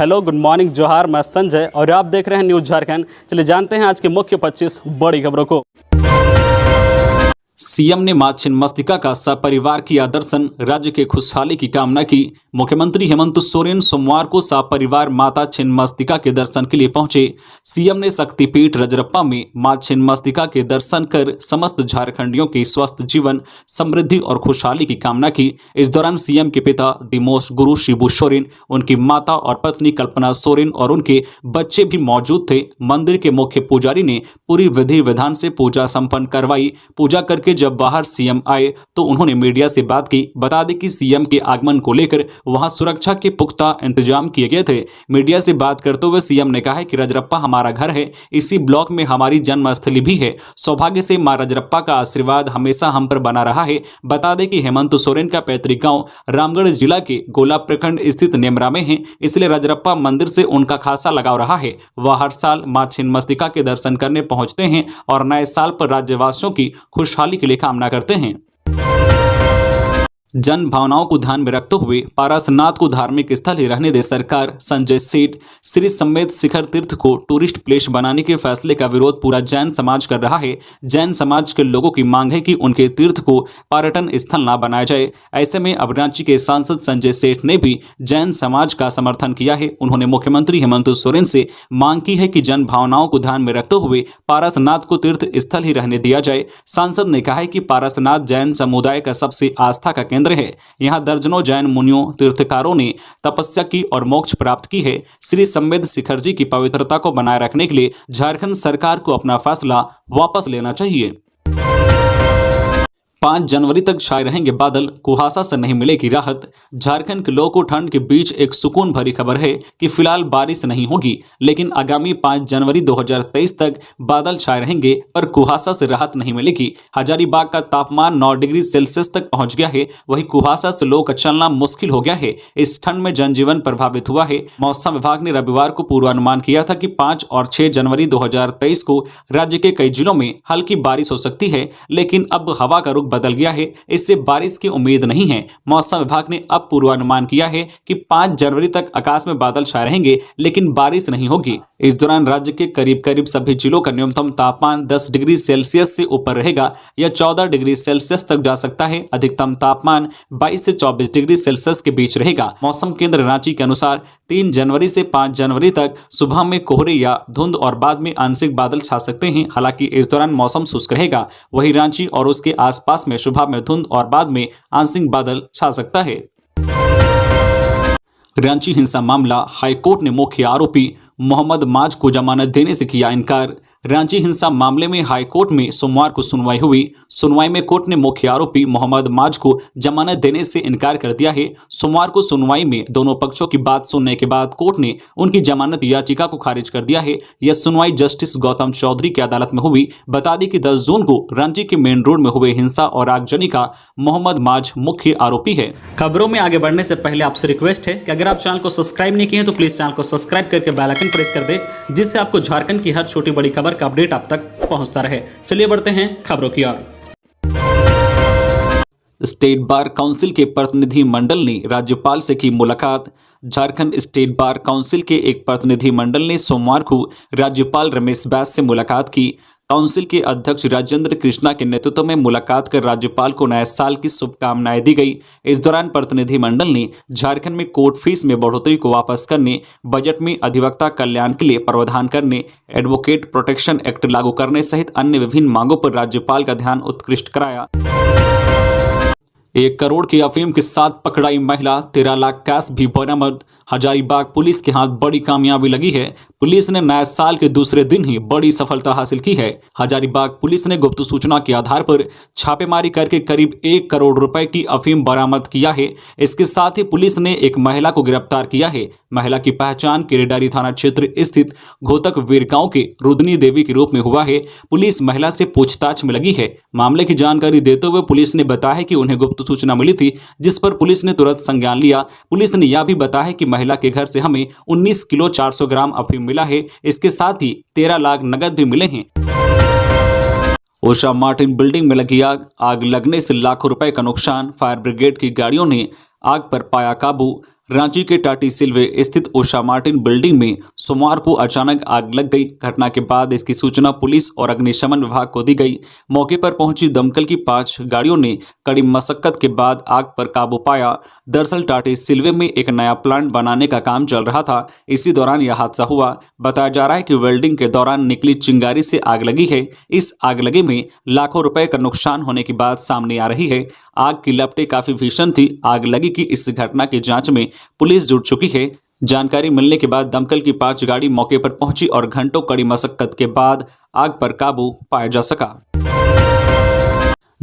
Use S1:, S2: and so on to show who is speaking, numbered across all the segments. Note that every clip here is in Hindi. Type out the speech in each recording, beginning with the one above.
S1: हेलो, गुड मॉर्निंग, जोहार। मैं संजय और आप देख रहे हैं न्यूज़ झारखंड। चलिए जानते हैं आज के मुख्य 25 बड़ी खबरों को। सीएम ने मां छिन्नमस्तिका का सपरिवार किया दर्शन, राज्य के खुशहाली की कामना की। मुख्यमंत्री हेमंत सोरेन सोमवार को सपरिवार माता छिन्नमस्तिका के दर्शन के लिए पहुंचे। सीएम ने शक्तिपीठ रजरप्पा में मां छिन्नमस्तिका के दर्शन कर समस्त झारखंडियों के स्वस्थ जीवन, समृद्धि और खुशहाली की कामना की। इस दौरान सीएम के पिता दिमोश गुरु शिबू सोरेन, उनकी माता और पत्नी कल्पना सोरेन और उनके बच्चे भी मौजूद थे। मंदिर के मुख्य पुजारी ने पूरी विधि विधान से पूजा संपन्न करवाई। पूजा करके जब बाहर सीएम आए तो उन्होंने मीडिया से बात की। बता दें कि सीएम के आगमन को लेकर वहां सुरक्षा के पुख्ता इंतजाम किए गए थे। मीडिया से बात करते हुए सीएम ने कहा कि रजरप्पा हमारा घर है, इसी ब्लॉक में हमारी जन्मस्थली भी है। सौभाग्य से मां रजरप्पा का आशीर्वाद हमेशा हम पर बना रहा है। बता दें कि हेमंत सोरेन का पैतृक गांव रामगढ़ जिला के गोला प्रखंड स्थित नेमरा में है, इसलिए रजरप्पा मंदिर से उनका खासा लगाव रहा है। वह हर साल मां छिन्नमस्तिका के दर्शन करने पहुंचते हैं और नए साल पर राज्यवासियों की खुशहाली के लिए कामना करते हैं। जन भावनाओं को ध्यान में रखते हुए पारसनाथ को धार्मिक स्थल ही रहने दे सरकार। संजय सेठ श्री समेत शिखर तीर्थ को टूरिस्ट प्लेस बनाने के फैसले का विरोध पूरा जैन समाज कर रहा है। जैन समाज के लोगों की मांग है कि उनके तीर्थ को पर्यटन स्थल न बनाया जाए। ऐसे में अब रांची के सांसद संजय सेठ ने भी जैन समाज का समर्थन किया है। उन्होंने मुख्यमंत्री हेमंत सोरेन से मांग की है कि जन भावनाओं को ध्यान में रखते हुए पारसनाथ को तीर्थ स्थल ही रहने दिया जाए। सांसद ने कहा है कि पारसनाथ जैन समुदाय का सबसे आस्था का केंद्र है। यहाँ दर्जनों जैन मुनियों तीर्थकारों ने तपस्या की और मोक्ष प्राप्त की है। श्री संवेद शिखर जी की पवित्रता को बनाए रखने के लिए झारखंड सरकार को अपना फैसला वापस लेना चाहिए। 5 जनवरी तक छाए रहेंगे बादल, कुहासा से नहीं मिलेगी राहत। झारखंड के लोगों को ठंड के बीच एक सुकून भरी खबर है कि फिलहाल बारिश नहीं होगी, लेकिन आगामी 5 जनवरी 2023 तक बादल छाए रहेंगे पर कुहासा से राहत नहीं मिलेगी। हजारीबाग का तापमान 9 डिग्री सेल्सियस तक पहुंच गया है, वहीं कुहासा से लोगों का चलना मुश्किल हो गया है। इस ठंड में जनजीवन प्रभावित हुआ है। मौसम विभाग ने रविवार को पूर्वानुमान किया था कि 5 और 6 जनवरी 2023 को राज्य के कई जिलों में हल्की बारिश हो सकती है, लेकिन अब हवा का रुख बदल गया है, इससे बारिश की उम्मीद नहीं है। मौसम विभाग ने अब पूर्वानुमान किया है कि 5 जनवरी तक आकाश में बादल छाए रहेंगे, लेकिन बारिश नहीं होगी। इस दौरान राज्य के करीब करीब सभी जिलों का न्यूनतम तापमान 10 डिग्री सेल्सियस से ऊपर रहेगा या 14 डिग्री सेल्सियस तक जा सकता है। अधिकतम तापमान 22 से 24 डिग्री सेल्सियस के बीच रहेगा। मौसम केंद्र रांची के अनुसार 3 जनवरी से 5 जनवरी तक सुबह में कोहरे या धुंध और बाद में आंशिक बादल छा सकते हैं। हालांकि इस दौरान मौसम शुष्क रहेगा। वहीं रांची और उसके आसपास में सुबह में धुंध और बाद में आंशिक बादल छा सकता है। रांची हिंसा मामला, हाईकोर्ट ने मुख्य आरोपी मोहम्मद माज को जमानत देने से किया इनकार। रांची हिंसा मामले में हाईकोर्ट में सोमवार को सुनवाई हुई। सुनवाई में कोर्ट ने मुख्य आरोपी मोहम्मद माज को जमानत देने से इनकार कर दिया है। सोमवार को सुनवाई में दोनों पक्षों की बात सुनने के बाद कोर्ट ने उनकी जमानत याचिका को खारिज कर दिया है। यह सुनवाई जस्टिस गौतम चौधरी की अदालत में हुई। बता दें कि 10 जून को रांची के मेन रोड में हुए हिंसा और आगजनी का मोहम्मद माज मुख्य आरोपी है। खबरों में आगे बढ़ने से पहले आपसे रिक्वेस्ट है कि अगर आप चैनल को सब्सक्राइब नहीं किए हैं तो प्लीज चैनल को सब्सक्राइब करके बेल आइकन प्रेस कर दे, जिससे आपको झारखंड की हर छोटी बड़ी खबर का अपडेट आप तक पहुंचता रहे। चलिए बढ़ते हैं खबरों की ओर। स्टेट बार काउंसिल के प्रतिनिधि मंडल ने राज्यपाल से की मुलाकात। झारखंड स्टेट बार काउंसिल के एक प्रतिनिधि मंडल ने सोमवार को राज्यपाल रमेश बैस से मुलाकात की। काउंसिल के अध्यक्ष राजेंद्र कृष्णा के नेतृत्व में मुलाकात कर राज्यपाल को नए साल की शुभकामनाएं दी गई। इस दौरान प्रतिनिधि मंडल ने झारखंड में कोर्ट फीस में बढ़ोतरी को वापस करने, बजट में अधिवक्ता कल्याण के लिए प्रावधान करने, एडवोकेट प्रोटेक्शन एक्ट लागू करने सहित अन्य विभिन्न मांगों पर राज्यपाल का ध्यान उत्कृष्ट कराया। 1 करोड़ की अफीम के साथ पकड़ाई महिला, 13 लाख कैश भी बरामद। हजारीबाग पुलिस के हाथ बड़ी कामयाबी लगी है। पुलिस ने नए साल के दूसरे दिन ही बड़ी सफलता हासिल की है। हजारीबाग पुलिस ने गुप्त सूचना के आधार पर छापेमारी करके करीब 1 करोड़ रुपए की अफीम बरामद किया है। इसके साथ ही पुलिस ने एक महिला को गिरफ्तार किया है। महिला की पहचान केरेडारी थाना क्षेत्र स्थित घोतक वीर गांव के रुदनी देवी के रूप में हुआ है। पुलिस महिला से पूछताछ में लगी है। मामले की जानकारी देते हुए पुलिस ने बताया कि उन्हें गुप्त सूचना मिली थी, जिस पर पुलिस ने तुरंत संज्ञान लिया। पुलिस ने यह भी बताया कि महिला के घर से हमें 19 किलो 400 ग्राम अफीम मिला है। इसके साथ ही 13 लाख नगद भी मिले हैं। उषा मार्टिन बिल्डिंग में लगी आग लगने से लाखों रुपए का नुकसान। फायर ब्रिगेड की गाड़ियों ने आग पर पाया काबू। रांची के टाटी सिलवे स्थित उषा मार्टिन बिल्डिंग में सोमवार को अचानक आग लग गई। घटना के बाद इसकी सूचना पुलिस और अग्निशमन विभाग को दी गई। मौके पर पहुंची दमकल की 5 गाड़ियों ने कड़ी मशक्कत के बाद आग पर काबू पाया। दरअसल टाटी सिलवे में एक नया प्लांट बनाने का काम चल रहा था। इसी दौरान यह हादसा हुआ। बताया जा रहा है कि वेल्डिंग के दौरान निकली चिंगारी से आग लगी है। इस आग लगे में लाखों रुपए का नुकसान होने की बात सामने आ रही है। आग की लपटें काफी भीषण थी। आग लगी की इस घटना की जांच में पुलिस जुट चुकी है। जानकारी मिलने के बाद दमकल की 5 गाड़ी मौके पर पहुंची और घंटों कड़ी मशक्कत के बाद आग पर काबू पाया जा सका।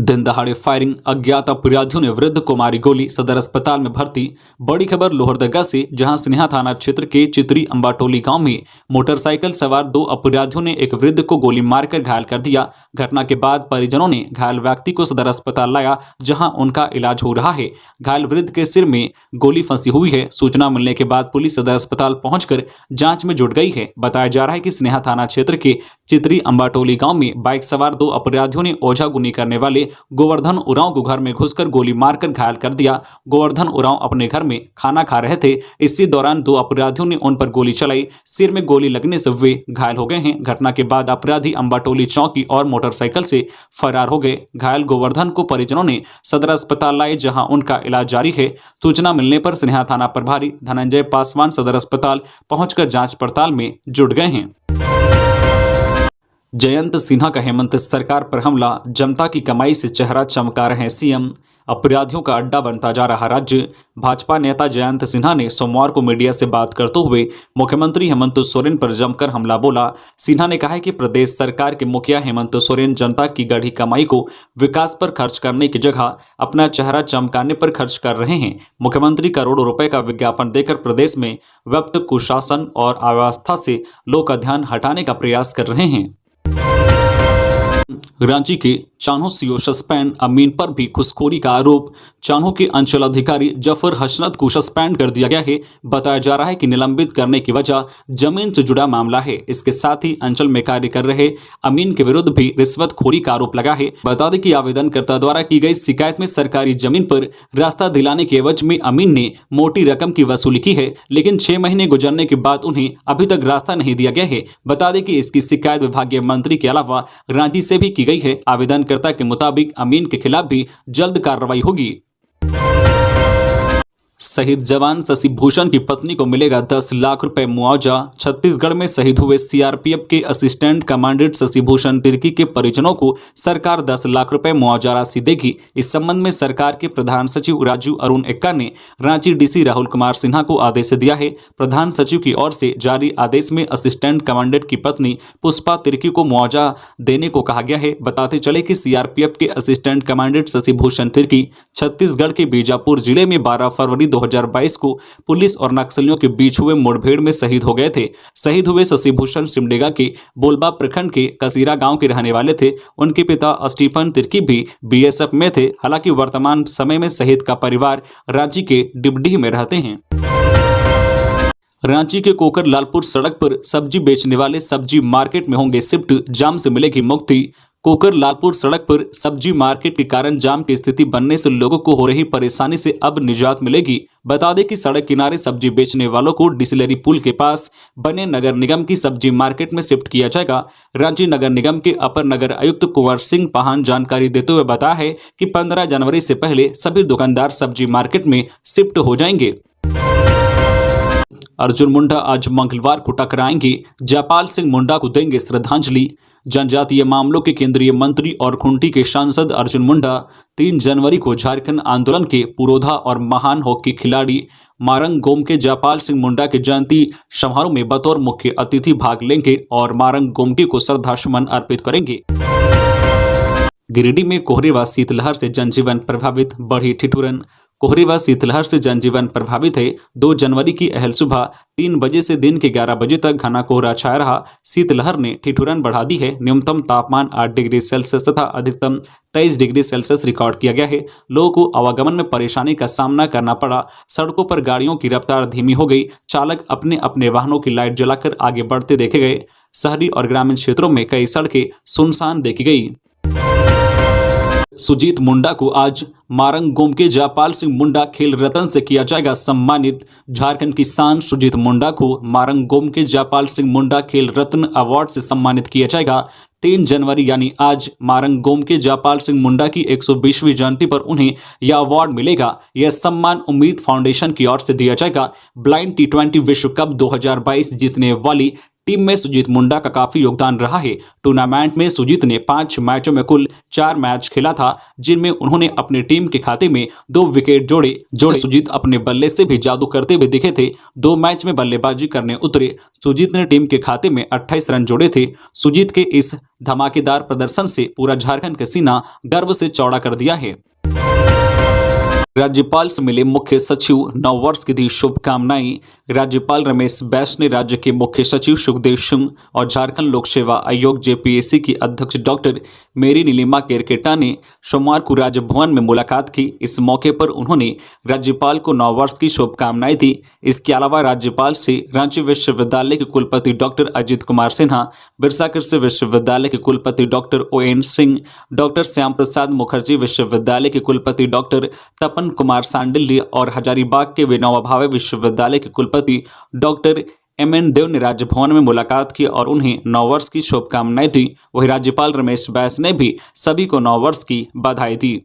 S1: दिन दहाड़े फायरिंग, अज्ञात अपराधियों ने वृद्ध को मारी गोली, सदर अस्पताल में भर्ती। बड़ी खबर लोहरदगा से, जहां स्नेहा थाना क्षेत्र के चितरी अंबाटोली गांव में मोटरसाइकिल सवार 2 अपराधियों ने एक वृद्ध को गोली मारकर घायल कर दिया। घटना के बाद परिजनों ने घायल व्यक्ति को सदर अस्पताल लाया, जहां उनका इलाज हो रहा है। घायल वृद्ध के सिर में गोली फंसी हुई है। सूचना मिलने के बाद पुलिस सदर अस्पताल पहुंचकर जांच में जुट गई है। बताया जा रहा है कि स्नेहा थाना क्षेत्र के चितरी अंबाटोली गांव में बाइक सवार 2 अपराधियों ने ओझागुनी करने वाले गोवर्धन उरांव को घर में घुसकर गोली मारकर घायल कर दिया। गोवर्धन उरांव अपने घर में खाना खा रहे थे। इसी दौरान 2 अपराधियों ने उन पर गोली चलाई। सिर में गोली लगने से वे घायल हो गए हैं। घटना के बाद अपराधी अंबाटोली चौकी और मोटरसाइकिल से फरार हो गए। घायल गोवर्धन को परिजनों ने सदर अस्पताल लाए, जहां उनका इलाज जारी है। सूचना मिलने पर स्नेहा थाना प्रभारी धनंजय पासवान सदर अस्पताल पहुंचकर जांच पड़ताल में जुट गए हैं। जयंत सिन्हा का हेमंत सरकार पर हमला, जनता की कमाई से चेहरा चमका रहे सीएम। अपराधियों का अड्डा बनता जा रहा राज्य। भाजपा नेता जयंत सिन्हा ने सोमवार को मीडिया से बात करते हुए मुख्यमंत्री हेमंत सोरेन पर जमकर हमला बोला। सिन्हा ने कहा है कि प्रदेश सरकार के मुखिया हेमंत सोरेन जनता की गढ़ी कमाई को विकास पर खर्च करने की जगह अपना चेहरा चमकाने पर खर्च कर रहे हैं। मुख्यमंत्री करोड़ों रुपए का विज्ञापन देकर प्रदेश में व्याप्त कुशासन और अव्यवस्था से लोग का ध्यान हटाने का प्रयास कर रहे हैं। रांची के चान्हो सीओ सस्पेंड, अमीन पर भी घूसखोरी का आरोप। चान्हो के अंचल अधिकारी जफर हसनत को सस्पेंड कर दिया गया है। बताया जा रहा है कि निलंबित करने की वजह जमीन से जुड़ा मामला है। इसके साथ ही अंचल में कार्य कर रहे अमीन के विरुद्ध भी रिश्वतखोरी का आरोप लगा है। बता दें कि आवेदनकर्ता द्वारा की गई शिकायत में सरकारी जमीन पर रास्ता दिलाने के एवज में अमीन ने मोटी रकम की वसूली की है, लेकिन 6 महीने गुजरने के बाद उन्हें अभी तक रास्ता नहीं दिया गया है। बता दें कि इसकी शिकायत विभागीय मंत्री के अलावा रांची से भी की गई है। आवेदनकर्ता के मुताबिक अमीन के खिलाफ भी जल्द कार्रवाई होगी। शहीद जवान शशि भूषण की पत्नी को मिलेगा 10 लाख रुपए मुआवजा। छत्तीसगढ़ में शहीद हुए सीआरपीएफ के असिस्टेंट कमांडेंट शशि भूषण तिर्की के परिजनों को सरकार 10 लाख रुपए मुआवजा राशि देगी। इस संबंध में सरकार के प्रधान सचिव राजीव अरुण एक्का ने रांची डीसी राहुल कुमार सिन्हा को आदेश दिया है। प्रधान सचिव की ओर से जारी आदेश में असिस्टेंट कमांडेंट की पत्नी पुष्पा तिर्की को मुआवजा देने को कहा गया है। बताते चले कि सीआरपीएफ के असिस्टेंट कमांडेंट शशि भूषण तिर्की छत्तीसगढ़ के बीजापुर जिले में 12 फरवरी 2022 को पुलिस और नक्सलियों के बीच हुए मुठभेड़ में शहीद हो गए थे। शहीद हुए शशि भूषण सिमडेगा के बोलबा प्रखंड के कसीरा गांव के रहने वाले थे। उनके पिता स्टीफन तिर्की भी बीएसएफ में थे। हालांकि वर्तमान समय में शहीद का परिवार रांची के डिबडीह में रहते हैं। रांची के कोकर लालपुर सड़क पर सब्जी बेचने वाले सब्जी मार्केट में होंगे शिफ्ट, जाम से मिलेगी मुक्ति। कोकर लालपुर सड़क पर सब्जी मार्केट के कारण जाम की स्थिति बनने से लोगों को हो रही परेशानी से अब निजात मिलेगी। बता दें कि सड़क किनारे सब्जी बेचने वालों को डिस्टिलरी पुल के पास बने नगर निगम की सब्जी मार्केट में शिफ्ट किया जाएगा। रांची नगर निगम के अपर नगर आयुक्त कुंवर सिंह पाहान जानकारी देते हुए बताया है कि 15 जनवरी से पहले सभी दुकानदार सब्जी मार्केट में शिफ्ट हो जाएंगे। अर्जुन मुंडा आज मंगलवार को टकराएंगे, जयपाल सिंह मुंडा को देंगे श्रद्धांजलि। जनजातीय मामलों के केंद्रीय मंत्री और खूंटी के सांसद अर्जुन मुंडा 3 जनवरी को झारखंड आंदोलन के पुरोधा और महान हॉकी खिलाड़ी मारंग गोम के जयपाल सिंह मुंडा के जयंती समारोह में बतौर मुख्य अतिथि भाग लेंगे और मारंग गोमके को श्रद्धासुमन अर्पित करेंगे। गिरिडीह में कोहरे व शीतलहर से जनजीवन प्रभावित, बढ़ी ठिठुरन। कोहरे व शीतलहर से जनजीवन प्रभावित है। 2 जनवरी की अहल सुबह 3 बजे से दिन के 11 बजे तक घना कोहरा छाया रहा। शीतलहर ने ठिठुरन बढ़ा दी है। न्यूनतम तापमान 8 डिग्री सेल्सियस तथा अधिकतम 23 डिग्री सेल्सियस रिकॉर्ड किया गया है। लोगों को आवागमन में परेशानी का सामना करना पड़ा। सड़कों पर गाड़ियों की रफ्तार धीमी हो गई। चालक अपने अपने वाहनों की लाइट जलाकर आगे बढ़ते देखे गए। शहरी और ग्रामीण क्षेत्रों में कई सड़कें सुनसान देखी गई। सुजीत मुंडा को आज मारंगगोम के जयपाल सिंह मुंडा खेल रत्न से किया जाएगा सम्मानित। झारखंड की शान सुजीत मुंडा को मारंगगोम के जयपाल सिंह मुंडा खेल रत्न अवार्ड से सम्मानित किया जाएगा। 3 जनवरी यानी आज मारंगगोम के जयपाल सिंह मुंडा की 120वीं जयंती पर उन्हें यह अवार्ड मिलेगा। यह सम्मान उम्मीद फाउंडेशन की ओर से दिया जाएगा। ब्लाइंड T20 विश्व कप 2022 जीतने वाली टीम में सुजीत मुंडा का काफी योगदान रहा है। टूर्नामेंट में सुजीत ने 5 मैचों में कुल 4 मैच खेला था, जिनमें उन्होंने अपनी टीम के खाते में 2 विकेट जोड़े। सुजीत अपने बल्ले से भी जादू करते हुए दिखे थे। 2 मैच में बल्लेबाजी करने उतरे सुजीत ने टीम के खाते में 28 रन जोड़े थे। सुजीत के इस धमाकेदार प्रदर्शन से पूरा झारखंड का सीना गर्व से चौड़ा कर दिया है। राज्यपाल से मिले मुख्य सचिव, नववर्ष की दी शुभकामनाएं। राज्यपाल रमेश बैस ने राज्य के मुख्य सचिव सुखदेव सिंह और झारखंड लोक सेवा आयोग JPSC की अध्यक्ष डॉक्टर मेरी नीलिमा केरकेटा ने सोमवार को राजभवन में मुलाकात की। इस मौके पर उन्होंने राज्यपाल को नववर्ष की शुभकामनाएं दी। इसके अलावा राज्यपाल से रांची विश्वविद्यालय के कुलपति डॉक्टर अजित कुमार सिन्हा, बिरसा कृषि विश्वविद्यालय के कुलपति doctor ON Singh, doctor Shyam Prasad Mukherjee विश्वविद्यालय के कुलपति डॉक्टर तपन कुमार सांडिल्य और हजारीबाग के विनोबा भावे विश्वविद्यालय के कुलपति डॉक्टर MN देव ने राजभवन में मुलाकात की और उन्हें नववर्ष की शुभकामनाएं दी। वहीं राज्यपाल रमेश बैस ने भी सभी को नववर्ष की बधाई दी।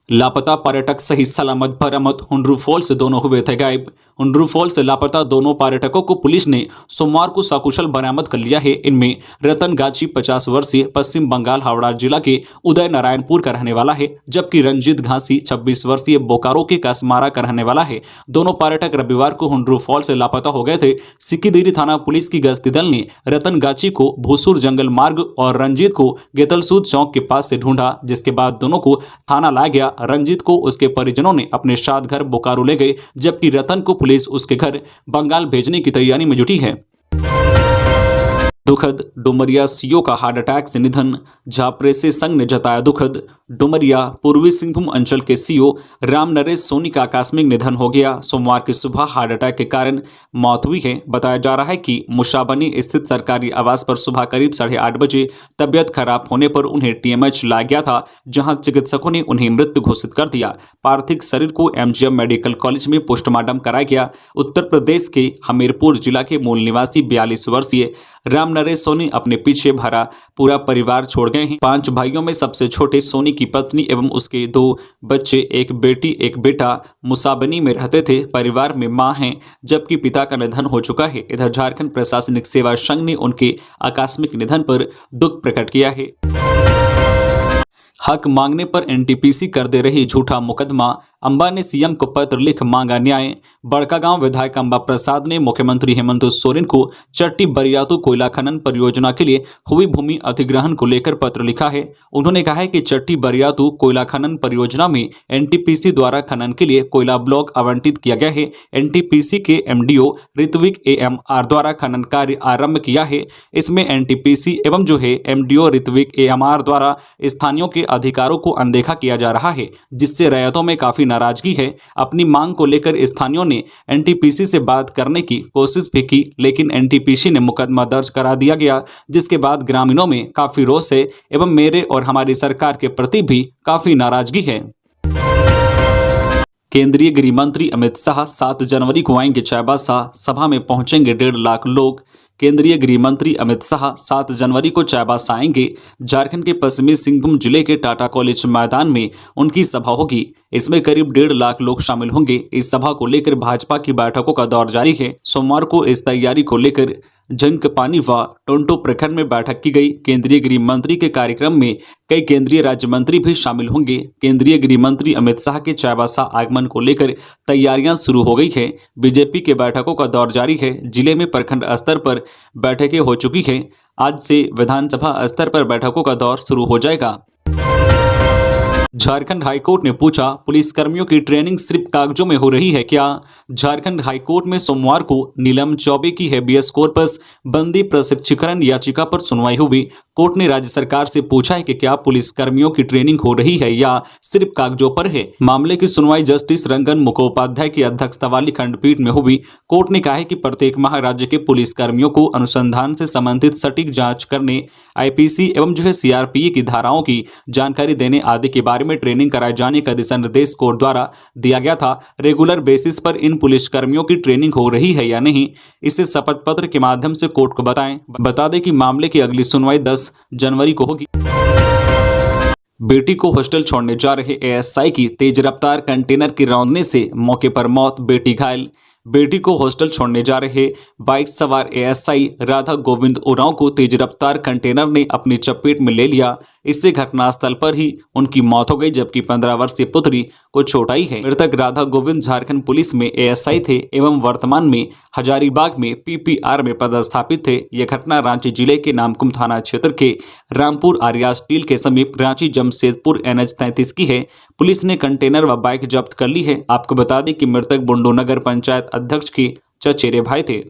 S1: लापता पर्यटक सही सलामत बरामद। हुंड्रू फॉल से दोनों हुए थे गायब। हुंड्रू फॉल से लापता दोनों पर्यटकों को पुलिस ने सोमवार को सकुशल बरामद कर लिया है। इनमें रतन गाची 50 वर्षीय पश्चिम बंगाल हावड़ा जिला के उदय नारायणपुर का रहने वाला है, जबकि रंजीत घासी 26 वर्षीय बोकारो के कसमारा का रहने वाला है। दोनों पर्यटक रविवार को हुंड्रू फॉल से लापता हो गए थे। सिक्कीदेरी थाना पुलिस की गश्ती दल ने रतन गाची को भूसुर जंगल मार्ग और रंजीत को गेतलसूद चौक के पास से ढूंढा, जिसके बाद दोनों को थाना लाया गया। रंजीत को उसके परिजनों ने अपने साथ घर बोकारो ले गए, जबकि रतन को पुलिस उसके घर बंगाल भेजने की तैयारी में जुटी है। दुखद, डुमरिया सीओ का हार्ट अटैक से निधन। झापरेसी संघ ने जताया दुखद। डुमरिया पूर्वी सिंहभूम अंचल के सीओ राम नरेश सोनी का आकस्मिक निधन हो गया। सोमवार की सुबह हार्ट अटैक के कारण मौत हुई है। बताया जा रहा है कि मुशाबनी स्थित सरकारी आवास पर सुबह करीब 8:30 बजे तबियत खराब होने पर उन्हें TMH लाया गया था, जहां चिकित्सकों ने उन्हें मृत घोषित कर दिया। पार्थिव शरीर को MGM मेडिकल कॉलेज में पोस्टमार्टम कराया गया। उत्तर प्रदेश के हमीरपुर जिला के मूल निवासी 42 वर्षीय राम नरेश सोनी अपने पीछे भरा पूरा परिवार छोड़ गए हैं। 5 भाइयों में सबसे छोटे सोनी की पत्नी एवं उसके 2 बच्चे, एक बेटी एक बेटा, मुसाबनी में रहते थे। परिवार में मां हैं, जबकि पिता का निधन हो चुका है। इधर झारखंड प्रशासनिक सेवा संघ ने उनके आकस्मिक निधन पर दुख प्रकट किया है। हक मांगने पर NTPC कर दे रही झूठा मुकदमा। अंबा ने CM को पत्र लिख मांगा न्याय। बड़कागांव विधायक अंबा प्रसाद ने मुख्यमंत्री हेमंत सोरेन को चट्टी बरियातू कोयला खनन परियोजना के लिए हुई भूमि अधिग्रहण को लेकर पत्र लिखा है। उन्होंने कहा है कि चट्टी बरियातू कोयला खनन परियोजना में NTPC द्वारा खनन के लिए कोयला ब्लॉक आवंटित किया गया है। NTPC के MDO ऋत्विक AMR द्वारा खनन कार्य आरंभ किया है। इसमें NTPC एवं जो है MDO ऋत्विक AMR द्वारा स्थानीयों के अधिकारों को अनदेखा किया जा रहा है, जिससे रैयतों में काफी नाराजगी है। अपनी मांग को लेकर स्थानीयों ने NTPC से बात करने की कोशिश भी की, लेकिन NTPC ने मुकदमा दर्ज करा दिया गया, जिसके बाद ग्रामीणों में काफी रोष है एवं मेरे और हमारी सरकार के प्रति भी काफी नाराजगी है। केंद्रीय गृह मंत्री अमित शाह 7 जनवरी को आएंगे चाईबासा। सभा में पहुंचेंगे 1.5 लाख लोग। केंद्रीय गृह मंत्री अमित शाह 7 जनवरी को चाईबासा आएंगे। झारखंड के पश्चिमी सिंहभूम जिले के टाटा कॉलेज मैदान में उनकी सभा होगी। इसमें करीब 1.5 लाख लोग शामिल होंगे। इस सभा को लेकर भाजपा की बैठकों का दौर जारी है। सोमवार को इस तैयारी को लेकर झंकपानी व टोंटो प्रखंड में बैठक की गई। केंद्रीय गृह मंत्री के कार्यक्रम में कई केंद्रीय राज्य मंत्री भी शामिल होंगे। केंद्रीय गृह मंत्री अमित शाह के चाईबासा आगमन को लेकर तैयारियां शुरू हो गई है। बीजेपी के बैठकों का दौर जारी है। जिले में प्रखंड स्तर पर बैठकें हो चुकी हैं। आज से विधानसभा स्तर पर बैठकों का दौर शुरू हो जाएगा। झारखंड हाईकोर्ट ने पूछा, पुलिसकर्मियों की ट्रेनिंग सिर्फ कागजों में हो रही है क्या? झारखंड हाईकोर्ट में सोमवार को नीलम चौबे की हेबियस कॉर्पस बंदी प्रशिक्षीकरण याचिका पर सुनवाई हुई। कोर्ट ने राज्य सरकार से पूछा है कि क्या पुलिस कर्मियों की ट्रेनिंग हो रही है या सिर्फ कागजों पर है। मामले की सुनवाई जस्टिस रंगन मुखोपाध्याय की अध्यक्षता वाली खंडपीठ में हुई। कोर्ट ने कहा है कि प्रत्येक माह राज्य के पुलिस कर्मियों को अनुसंधान से संबंधित सटीक जांच करने, आईपीसी एवं सीआरपीए की धाराओं की जानकारी देने आदि के बारे में ट्रेनिंग कराए जाने का दिशा निर्देश कोर्ट द्वारा दिया गया था। रेगुलर बेसिस पर इन पुलिस कर्मियों की ट्रेनिंग हो रही है या नहीं, इसे शपथ पत्र के माध्यम से कोर्ट को बताएं। बता दें कि मामले की अगली सुनवाई 10 जनवरी को होगी। बेटी को हॉस्टल छोड़ने जा रहे एएसआई की तेज रफ्तार कंटेनर की रौंदने से मौके पर मौत, बेटी घायल। बेटी को हॉस्टल छोड़ने जा रहे बाइक सवार एएसआई राधा गोविंद उरांव को तेज रफ्तार कंटेनर ने अपनी चपेट में ले लिया। इससे घटनास्थल पर ही उनकी मौत हो गई, जबकि 15 वर्षीय पुत्री को चोट आई है। मृतक राधा गोविंद झारखंड पुलिस में एएसआई थे एवं वर्तमान में हजारीबाग में पीपीआर में पदस्थापित थे। यह घटना रांची जिले के नामकुम थाना क्षेत्र के रामपुर आर्या स्टील के समीप रांची जमशेदपुर NH-33 की है। पुलिस ने कंटेनर व बाइक जब्त कर ली है। आपको बता दें कि मृतक बुंडू नगर पंचायत अध्यक्ष के चचेरे भाई थे।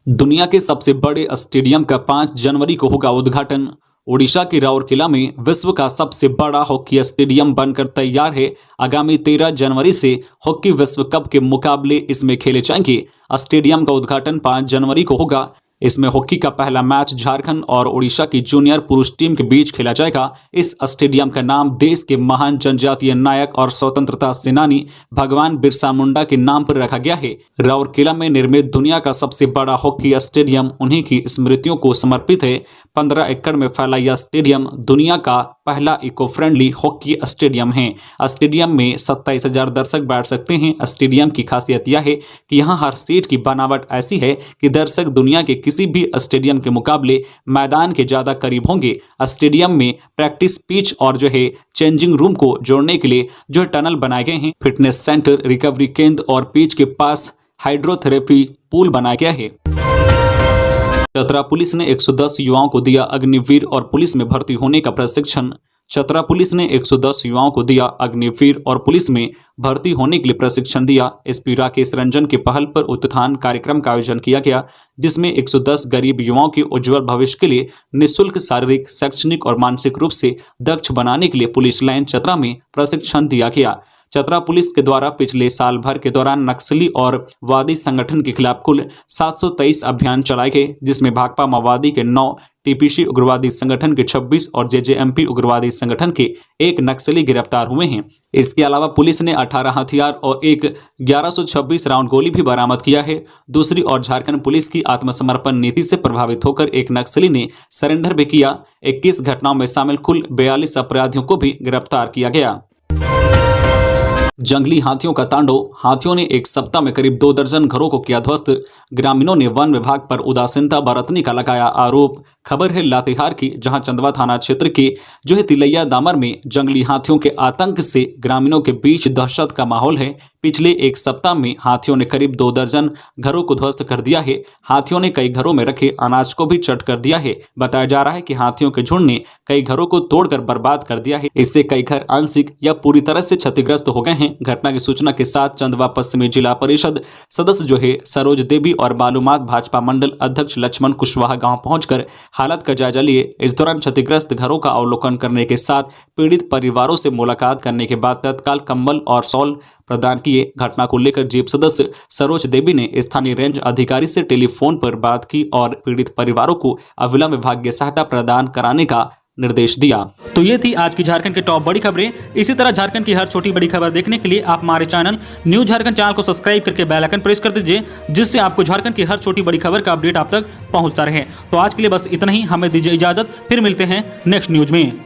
S1: दुनिया के सबसे बड़े स्टेडियम का 5 जनवरी को होगा उद्घाटन। ओडिशा के राउरकेला में विश्व का सबसे बड़ा हॉकी स्टेडियम बनकर तैयार है। आगामी 13 जनवरी से हॉकी विश्व कप के मुकाबले इसमें खेले जाएंगे। स्टेडियम का उद्घाटन 5 जनवरी को होगा। इसमें हॉकी का पहला मैच झारखंड और ओडिशा की जूनियर पुरुष टीम के बीच खेला जाएगा। इस स्टेडियम का नाम देश के महान जनजातीय नायक और स्वतंत्रता सेनानी भगवान बिरसा मुंडा के नाम पर रखा गया है। राउरकेला में निर्मित दुनिया का सबसे बड़ा हॉकी स्टेडियम उन्हीं की स्मृतियों को समर्पित है। 15 एकड़ में फैला यह स्टेडियम दुनिया का पहला इको फ्रेंडली हॉकी स्टेडियम है। स्टेडियम में 27,000 दर्शक बैठ सकते हैं। स्टेडियम की खासियत यह है कि यहाँ हर सीट की बनावट ऐसी है कि दर्शक दुनिया के किसी भी स्टेडियम के मुकाबले मैदान के ज्यादा करीब होंगे। स्टेडियम में प्रैक्टिस पिच और चेंजिंग रूम को जोड़ने के लिए टनल बनाए गए हैं। फिटनेस सेंटर, रिकवरी केंद्र और पिच के पास हाइड्रोथेरेपी पूल बनाया गया है। चतरा पुलिस ने 110 युवाओं को दिया अग्निवीर और पुलिस में भर्ती होने का प्रशिक्षण। चतरा पुलिस ने 110 युवाओं को दिया अग्निवीर और पुलिस में भर्ती होने के लिए प्रशिक्षण दिया। एसपी राकेश रंजन के पहल पर उत्थान कार्यक्रम का आयोजन किया गया, जिसमें 110 गरीब युवाओं के उज्जवल भविष्य के लिए निःशुल्क शारीरिक, शैक्षणिक और मानसिक रूप से दक्ष बनाने के लिए पुलिस लाइन चतरा में प्रशिक्षण दिया गया। चतरा पुलिस के द्वारा पिछले साल भर के दौरान नक्सली और वादी संगठन के खिलाफ कुल 723 अभियान चलाए गए, जिसमें भाकपा माओवादी के 9, टीपीसी उग्रवादी संगठन के 26 और जेजेएमपी उग्रवादी संगठन के 1 नक्सली गिरफ्तार हुए हैं। इसके अलावा पुलिस ने 18 हथियार और एक 1126 राउंड गोली भी बरामद किया है। दूसरी ओर झारखंड पुलिस की आत्मसमर्पण नीति से प्रभावित होकर एक नक्सली ने सरेंडर भी किया। 21 घटनाओं में शामिल कुल 42 अपराधियों को भी गिरफ्तार किया गया। जंगली हाथियों का तांडव। हाथियों ने एक सप्ताह में करीब 2 दर्जन घरों को किया ध्वस्त। ग्रामीणों ने वन विभाग पर उदासीनता बरतने का लगाया आरोप। खबर है लातेहार की, जहां चंदवा थाना क्षेत्र के तिलैया दामर में जंगली हाथियों के आतंक से ग्रामीणों के बीच दहशत का माहौल है। पिछले एक सप्ताह में हाथियों ने करीब 2 दर्जन घरों को ध्वस्त कर दिया है। हाथियों ने कई घरों में रखे अनाज को भी चट कर दिया है। बताया जा रहा है कि हाथियों के झुंड ने कई घरों को तोड़कर बर्बाद कर दिया है। इससे कई घर आंशिक या पूरी तरह से क्षतिग्रस्त हो गए हैं। घटना की सूचना के साथ चंदवा पश्चिमी जिला परिषद सदस्य सरोज देवी और मालूमात भाजपा मंडल अध्यक्ष लक्ष्मण कुशवाहा गांव पहुंचकर हालत का जायजा लिए। इस दौरान क्षतिग्रस्त घरों का अवलोकन करने के साथ पीड़ित परिवारों से मुलाकात करने के बाद तत्काल कंबल और शॉल प्रदान किए। घटना को लेकर जीप सदस्य सरोज देवी ने स्थानीय रेंज अधिकारी से टेलीफोन पर बात की और पीड़ित परिवारों को अविलंब विभागीय सहायता प्रदान कराने का निर्देश दिया।
S2: तो ये थी आज की झारखंड के टॉप बड़ी खबरें। इसी तरह झारखंड की हर छोटी बड़ी खबर देखने के लिए आप हमारे चैनल न्यूज झारखंड चैनल को सब्सक्राइब करके बेल आइकन प्रेस कर दीजिए, जिससे आपको झारखंड की हर छोटी बड़ी खबर का अपडेट आप तक पहुंचता रहे। तो आज के लिए बस इतना ही, हमें दीजिए इजाजत, फिर मिलते हैं नेक्स्ट न्यूज में।